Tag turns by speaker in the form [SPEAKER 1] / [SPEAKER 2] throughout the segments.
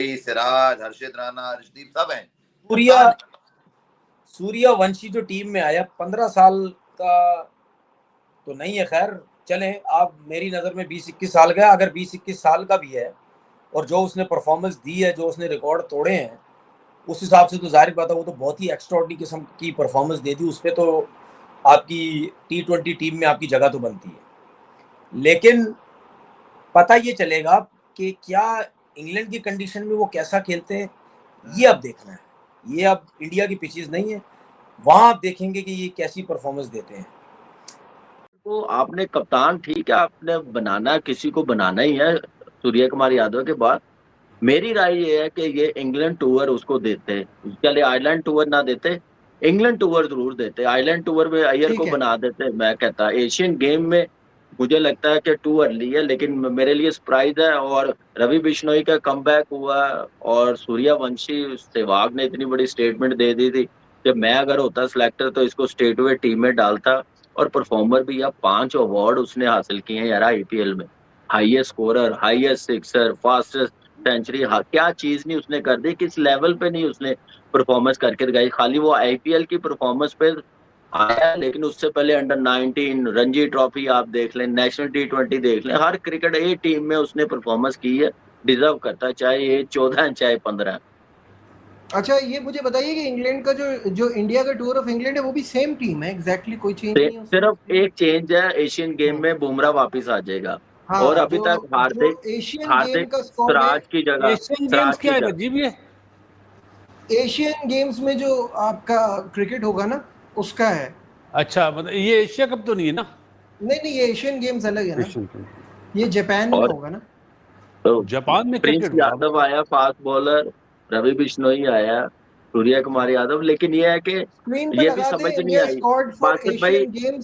[SPEAKER 1] सिराज, हर्षित राणा, हर्षदीप सब हैं।
[SPEAKER 2] सूर्या सूर्यवंशी जो टीम में आया 15 साल का तो नहीं है, खैर चले, आप मेरी नज़र में 20-21 साल का, अगर 20-21 साल का भी है और जो उसने परफॉर्मेंस दी है, जो उसने रिकॉर्ड तोड़े हैं, उस हिसाब से तो जाहिर बात है वो तो बहुत ही एक्स्ट्राऑर्डिनरी किस्म की परफॉर्मेंस दे दी। उस पर तो आपकी T20 टीम में आपकी जगह तो बनती है, लेकिन पता ये चलेगा कि क्या इंग्लैंड की कंडीशन में वो कैसा खेलते हैं, ये अब देखना है। ये अब इंडिया की पिचेस नहीं है, वहां आप देखेंगे कि ये कैसी परफॉर्मेंस देते हैं।
[SPEAKER 3] तो आपने कप्तान ठीक है, आपने बनाना किसी को बनाना ही है सूर्य कुमार यादव के बाद। मेरी राय ये है कि ये इंग्लैंड टूर उसको देते, उसके लिए आयरलैंड टूर ना देते, इंग्लैंड टूर जरूर देते। आयरलैंड टूर में अय्यर को बना देते। मैं कहता एशियन गेम में मुझे लगता है कि टू अर्ली है, लेकिन मेरे लिए सरप्राइज है। और रवि बिश्नोई का कमबैक हुआ और सूर्यवंशी, सहवाग ने इतनी बड़ी स्टेटमेंट दे दी थी कि मैं अगर होता सिलेक्टर तो इसको स्टेट वे टीम में डालता। और परफॉर्मर भी, यार 5 अवार्ड उसने हासिल किए हैं यार आईपीएल में। Highest scorer, highest sixer, fastest century, क्या चीज नहीं उसने कर दी, किस लेवल पे नहीं उसने परफॉर्मेंस करके दिखाई। खाली वो आईपीएल की परफॉर्मेंस पे आया, लेकिन उससे पहले अंडर-19 रणजी ट्रॉफी आप देख लें, नेशनल T20 देख लें, हर क्रिकेट ए टीम में उसने परफॉर्मेंस की है। डिजर्व करता है, चाहे ये 14 चाहे 15।
[SPEAKER 4] अच्छा, ये मुझे बताइए कि इंग्लैंड का जो इंडिया का टूर ऑफ इंग्लैंड है वो भी सेम टीम है, एग्जैक्टली कोई चेंज नहीं है।
[SPEAKER 3] सिर्फ एक चेंज है, एशियन गेम में बुमराह वापस आ जाएगा।
[SPEAKER 4] हाँ,
[SPEAKER 3] और अभी तक हार्दिक सिराज की जगह,
[SPEAKER 5] एशियन गेम्स क्या है अजीब ये?
[SPEAKER 4] एशियन गेम्स में जो आपका क्रिकेट होगा ना उसका है।
[SPEAKER 5] अच्छा, मतलब ये एशिया कप तो नहीं है ना?
[SPEAKER 4] नहीं, ये एशियन गेम्स अलग है ना, ये जापान में होगा ना।
[SPEAKER 3] तो
[SPEAKER 5] जापान में
[SPEAKER 3] प्रिंस यादव आया फास्ट बॉलर, रवि बिश्नोई आया, सूर्य कुमार यादव। लेकिन ये है कि ये भी समझ नहीं आई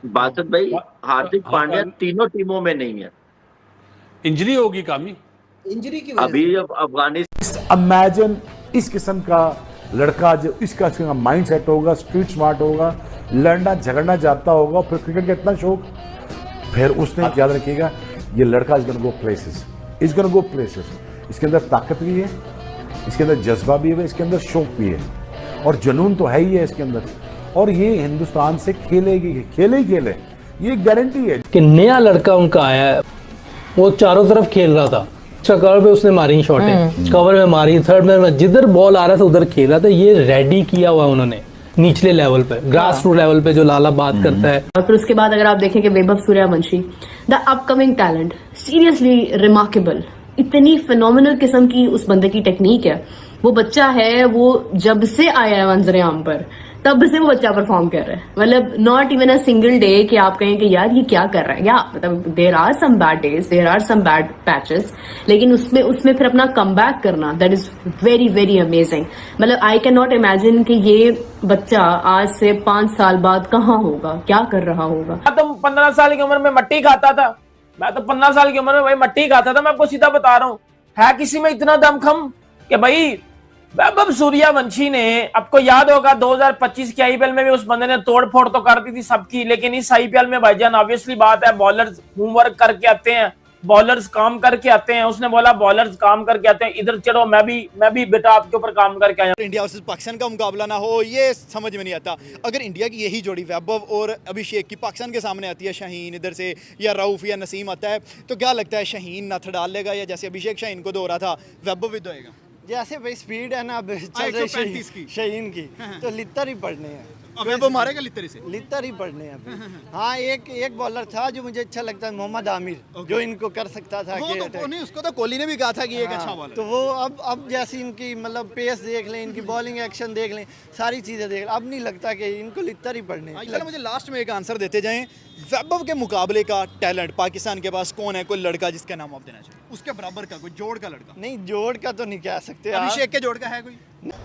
[SPEAKER 3] बासत भाई, हार्दिक पांड्या तीनों टीमों में नहीं है।
[SPEAKER 5] इंजरी होगी कामी,
[SPEAKER 4] इंजरी की वजह
[SPEAKER 3] अभी अब अफगानिस्तान।
[SPEAKER 6] इमेजिन इस किस्म का लड़का जो इसका माइंड सेट होगा, स्ट्रीट स्मार्ट होगा, लड़ना झगड़ना जाता होगा, फिर क्रिकेट का इतना शौक, फिर उसने याद रखिएगा ये लड़का इज गोना गो प्लेसेस। इसके अंदर ताकत भी है, इसके अंदर जज्बा भी है, इसके अंदर शौक भी है और जुनून तो है ही है इसके अंदर। और ये हिंदुस्तान से खेले, ये गारंटी है
[SPEAKER 7] कि नया लड़का उनका आया है। वो चारों तरफ खेल रहा था, कवर पे उसने मारी शॉटें, कवर में मारी, थर्ड में जिधर बॉल आ रहा था उधर खेल रहा था। ये रेडी किया हुआ उन्होंने निचले लेवल पे, ग्रास रूट लेवल पे जो लाला बात करता है।
[SPEAKER 8] और फिर उसके बाद अगर आप देखें कि Vaibhav Suryavanshi, the upcoming talent, seriously remarkable, इतनी फिनोमिनल किस्म की उस बंदे की टेक्निक है। वो बच्चा है, वो जब से आया है मंजर आम पर तब से वो बच्चा परफॉर्म कर रहा है। मतलब not even a single day कि आप कहें कि यार ये क्या कर रहा है। या मतलब there are some bad days, there are some bad patches, लेकिन उसमें फिर अपना कमबैक करना, that is very very amazing. मतलब आई कैन नॉट इमेजिन कि ये बच्चा आज से 5 साल बाद कहाँ होगा, क्या कर रहा होगा।
[SPEAKER 9] तो 15 साल की उम्र में मट्टी खाता था, मैं तो 15 साल की उम्र में भाई मट्टी खाता था। मैं आपको सीधा बता रहा हूँ, है किसी में इतना दमखम कि भाई वैभव सूर्यवंशी ने, आपको याद होगा 2025 के आईपीएल में भी उस बंदे ने तोड़ फोड़ तो कर दी थी सबकी। लेकिन इस आईपीएल में भाईजान ऑब्वियसली बात है, बॉलर्स होमवर्क करके आते हैं, बॉलर्स काम करके आते हैं। उसने बोला बॉलर्स काम करके आते हैं, इधर चलो मैं भी बेटा आपके ऊपर काम करके आया।
[SPEAKER 10] इंडिया वर्सेस पाकिस्तान का मुकाबला ना हो, ये समझ में नहीं आता। अगर इंडिया की यही जोड़ी वैभव और अभिषेक की पाकिस्तान के सामने आती है, शाहीन इधर से या रऊफ या नसीम आता है, तो क्या लगता है शाहीन नथ डाल लेगा, या जैसे अभिषेक शाहीन को दो रहा था वैभव भी दोएगा?
[SPEAKER 4] जैसे भाई स्पीड है ना अब चल रही शाहीन की, तो लित्तर ही पड़ने हैं।
[SPEAKER 10] वैभव मारेगा
[SPEAKER 4] लित्तर ही पड़ने हैं अभी। हाँ, एक बॉलर था जो मुझे अच्छा लगता है, मोहम्मद आमिर, जो इनको कर सकता था।
[SPEAKER 10] नहीं, उसको तो कोहली ने भी कहा था कि एक अच्छा बॉलर।
[SPEAKER 4] तो वो अब जैसी इनकी मतलब पेस देख लें, इनकी बॉलिंग एक्शन देख लें, सारी चीजें देख लें, अब नहीं लगता कि इनको लित्तर ही पड़ने हैं।
[SPEAKER 10] चलो मुझे लास्ट में एक आंसर देते जाएं, वैभव के मुकाबले का टैलेंट पाकिस्तान के पास कौन है? कोई लड़का जिसका नाम आप देना चाहिए, उसके बराबर का कोई जोड़ का लड़का?
[SPEAKER 4] नहीं, जोड़ का तो नहीं कह सकते।
[SPEAKER 10] अभिषेक के जोड़ का है कोई?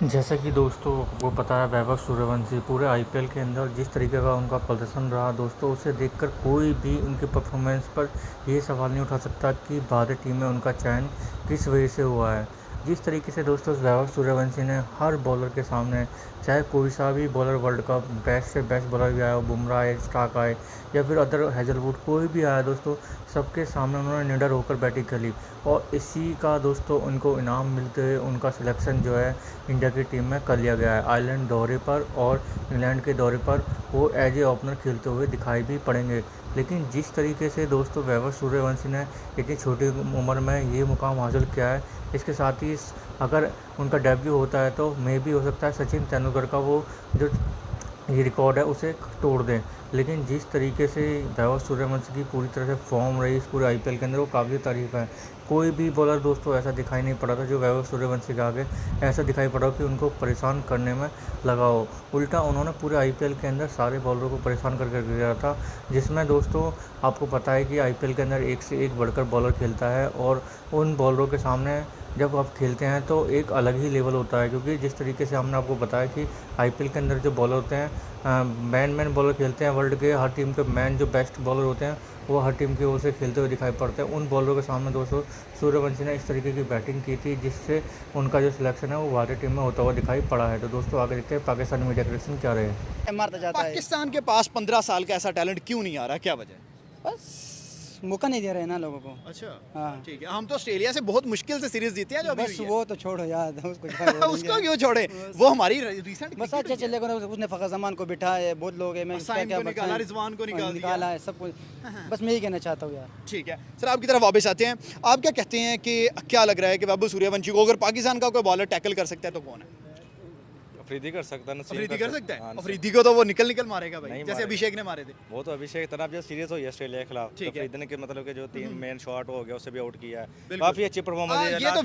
[SPEAKER 11] जैसा कि दोस्तों वो पता है, वैभव सूर्यवंशी पूरे आईपीएल के अंदर जिस तरीके का उनका प्रदर्शन रहा दोस्तों, उसे देखकर कोई भी उनके परफॉर्मेंस पर ये सवाल नहीं उठा सकता कि भारतीय टीम में उनका चयन किस वजह से हुआ है। जिस तरीके से दोस्तों वैभव सूर्यवंशी ने हर बॉलर के सामने, चाहे कोई सा भी बॉलर वर्ल्ड कप बेस्ट से बेस्ट बॉलर भी आया हो, बुमराह आए, स्टार्क आए या फिर अदर हेजलवुड कोई भी आया दोस्तों, सबके सामने उन्होंने निडर होकर बैटिंग खेली और इसी का दोस्तों उनको इनाम मिलते हुए उनका सिलेक्शन जो है इंडिया की टीम में कर लिया गया है। आयरलैंड दौरे पर और इंग्लैंड के दौरे पर वो एज ए ओपनर खेलते हुए दिखाई भी पड़ेंगे। लेकिन जिस तरीके से दोस्तों वैभव सूर्यवंशी ने इतनी छोटी उम्र में ये मुकाम हासिल किया है, इसके साथ ही अगर उनका डेब्यू होता है तो मे भी हो सकता है सचिन तेंदुलकर का वो जो ये रिकॉर्ड है उसे तोड़ दें। लेकिन जिस तरीके से वैभव सूर्यवंशी की पूरी तरह से फॉर्म रही इस पूरे आईपीएल के अंदर, वो काबिल तारीफ़ है। कोई भी बॉलर दोस्तों ऐसा दिखाई नहीं पड़ा था जो वैभव सूर्यवंशी के आगे ऐसा दिखाई पड़ा कि उनको परेशान करने में लगा हो। उल्टा उन्होंने पूरे आईपीएल के अंदर सारे बॉलरों को परेशान कर दिया था, जिसमें दोस्तों आपको पता है कि आईपीएल के अंदर एक से एक बढ़कर बॉलर खेलता है और उन बॉलरों के सामने जब आप खेलते हैं तो एक अलग ही लेवल होता है। क्योंकि जिस तरीके से हमने आपको बताया कि आईपीएल के अंदर जो बॉलर होते हैं मैन बॉलर खेलते हैं, वर्ल्ड के हर टीम के मैन जो बेस्ट बॉलर होते हैं वो हर टीम की ओर से खेलते हुए दिखाई पड़ते हैं। उन बॉलरों के सामने दोस्तों सूर्यवंशी ने इस तरीके की बैटिंग की थी जिससे उनका जो सिलेक्शन है वो भारतीय टीम में होता हुआ दिखाई पड़ा है। तो दोस्तों आगे देखते हैं पाकिस्तानी मीडिया कलेक्शन क्या रहे।
[SPEAKER 4] मारता जाता है।
[SPEAKER 10] पाकिस्तान के पास 15 साल का ऐसा टैलेंट क्यों नहीं आ रहा, क्या वजह है?
[SPEAKER 4] बस मौका नहीं दे रहे ना लोगों को।
[SPEAKER 10] अच्छा
[SPEAKER 4] हाँ
[SPEAKER 10] ठीक है, हम तो ऑस्ट्रेलिया से बहुत मुश्किल से सीरीज जीते हैं जो अभी
[SPEAKER 4] बस
[SPEAKER 10] हुई है।
[SPEAKER 4] वो तो छोड़ो यार उसको क्या बोलेंगे।
[SPEAKER 10] उसको क्यों छोड़े, वो हमारी रिसेंट
[SPEAKER 4] बस अच्छा चलेगा ना, उसने फ़खर जमान को बिठाया है, बहुत लोग हैं, मैं उसका
[SPEAKER 10] साइम
[SPEAKER 4] क्या
[SPEAKER 10] को निकाला,
[SPEAKER 4] बताऊं।
[SPEAKER 10] रिजवान को निकाल
[SPEAKER 4] निकाला है सब कुछ। बस मैं यही कहना चाहता हूँ यार।
[SPEAKER 10] ठीक है सर, आपकी तरफ वापस आते हैं। आप क्या कहते हैं कि क्या लग रहा है कि वैभव सूर्यवंशी को अगर पाकिस्तान का कोई बॉलर टैकल कर सकता है तो कौन है?
[SPEAKER 12] अफरीदी कर सकता है,
[SPEAKER 10] अफरीदी कर सकता है। अफरीदी को तो वो निकल मारेगा भाई, जैसे
[SPEAKER 12] मारेगा।
[SPEAKER 10] अभिषेक ने मारे थे।
[SPEAKER 12] वो तो अभिषेक तरफ जो सीरीज हुई है ऑस्ट्रेलिया के खिलाफ,
[SPEAKER 10] ठीक
[SPEAKER 12] तो
[SPEAKER 10] है।
[SPEAKER 12] अफरीदी ने मतलब कि जो 3 मेन शॉट हो गया उसे भी आउट किया है,
[SPEAKER 10] बिल्कुल।
[SPEAKER 12] काफी अच्छी परफॉर्मेंस है।
[SPEAKER 10] ये तो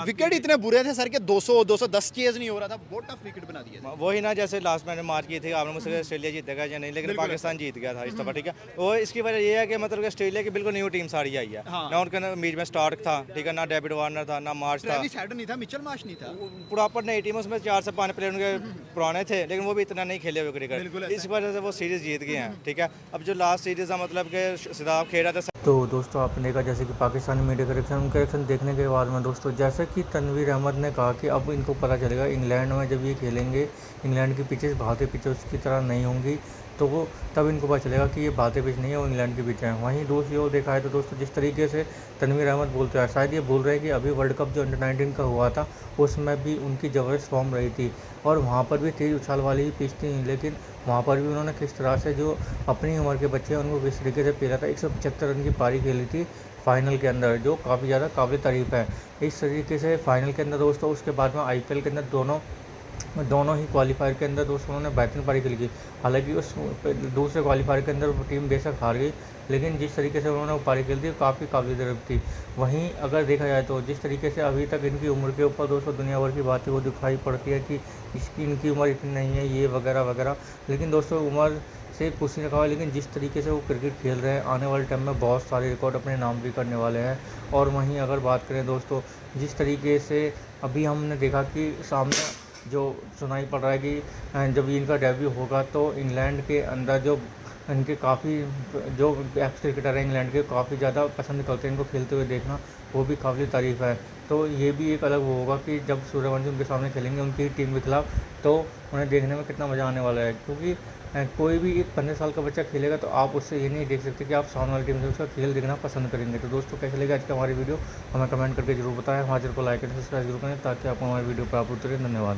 [SPEAKER 10] विकेट इतने बुरे थे सर के 200-210 चेज नहीं हो रहा था, बहुत टफ विकेट बना दिए थे।
[SPEAKER 12] वही ना, जैसे लास्ट मैंने मार्च की थी, आपने मुझसे ऑस्ट्रेलिया जीतेगा या नहीं, लेकिन पाकिस्तान जीत गया था इस दफा। ठीक है, वो इसकी वजह ये है कि मतलब कि ऑस्ट्रेलिया की बिल्कुल न्यू टीम सारी आई है ना, उनके अंदर बीच में स्टार्क था, ठीक है ना, डेविड वार्नर था, ना मार्च था,
[SPEAKER 10] ट्रेविस हेड नहीं था, मिचेल मार्श नहीं था,
[SPEAKER 12] प्रॉपर नई टीम, उसमें 4 से 5 प्लेयर उनके पुराने थे, लेकिन वो भी इतना नहीं खेले हुए क्रिकेट, इस वजह से वो सीरीज जीत गए हैं। ठीक है, अब जो लास्ट सीरीज है मतलब कि सिदाब खेल रहा था।
[SPEAKER 11] तो दोस्तों आपने देखा जैसे कि पाकिस्तानी मीडिया करेक्शन देखने के बाद में दोस्तों, जैसे कि तनवीर अहमद ने कहा कि अब इनको पता चलेगा इंग्लैंड में जब ये खेलेंगे, इंग्लैंड की पिचेस भारतीय पिचेस की तरह नहीं होंगी, तो वो तब इनको पता चलेगा कि ये भारतीय पिच नहीं है, वो इंग्लैंड की पिच है। वहीं दूसरी ओर देखा है तो दोस्तों जिस तरीके से तनवीर अहमद बोलते हैं, शायद ये बोल रहे हैं कि अभी वर्ल्ड कप जो अंडर-19 का हुआ था उसमें भी उनकी ज़बरदस्त फॉर्म रही थी और वहाँ पर भी तेज़ उछाल वाली ही पिच थी, लेकिन वहाँ पर भी उन्होंने किस तरह से जो अपनी उम्र के बच्चे हैं उनको किस तरीके से पेला था। 175 रन की पारी खेली थी फाइनल के अंदर, जो काफ़ी ज़्यादा काबिल तारीफ़ है। इस तरीके से फाइनल के अंदर दोस्तों उसके बाद में आईपीएल के अंदर दोनों ही क्वालिफायर के अंदर दोस्तों उन्होंने बेहतरीन पारी खेली थी। हालांकि उस दूसरे क्वालिफायर के अंदर टीम बेशक हार गई, लेकिन जिस तरीके से उन्होंने वो पारी खेली थी काफ़ी काबिल तारीफ़ थी। वहीं अगर देखा जाए तो जिस तरीके से अभी तक इनकी उम्र के ऊपर दोस्तों दुनिया भर की बातें वो दिखाई पड़ती है कि इनकी उम्र इतनी नहीं है, ये वगैरह वगैरह, लेकिन दोस्तों उम्र से कुछ नहीं रखा, लेकिन जिस तरीके से वो क्रिकेट खेल रहे हैं आने वाले टाइम में बहुत सारे रिकॉर्ड अपने नाम भी करने वाले हैं। और वहीं अगर बात करें दोस्तों जिस तरीके से अभी हमने देखा कि सामने जो सुनाई पड़ रहा है कि जब इनका डेब्यू होगा तो इंग्लैंड के अंदर जो इनके काफ़ी जो एक्स क्रिकेटर हैं इंग्लैंड के काफ़ी ज़्यादा पसंद करते हैं इनको खेलते हुए देखना, वो भी काबिल तारीफ़ है। तो ये भी एक अलग वो होगा कि जब सूर्यवंशी उनके सामने खेलेंगे उनकी टीम के खिलाफ, तो उन्हें देखने में कितना मज़ा आने वाला है। क्योंकि कोई भी एक 15 साल का बच्चा खेलेगा तो आप उससे ये नहीं देख सकते कि आप सामने वाली टीम से उसका खेल देखना पसंद करेंगे। तो दोस्तों कैसे लगे आज का हमारी वीडियो हमें कमेंट करके जरूर बताएं, हमारे चैनल को लाइक एंड सब्सक्राइब जरूर करें ताकि आपको हमारी वीडियो प्राप्त होती रहे। धन्यवाद।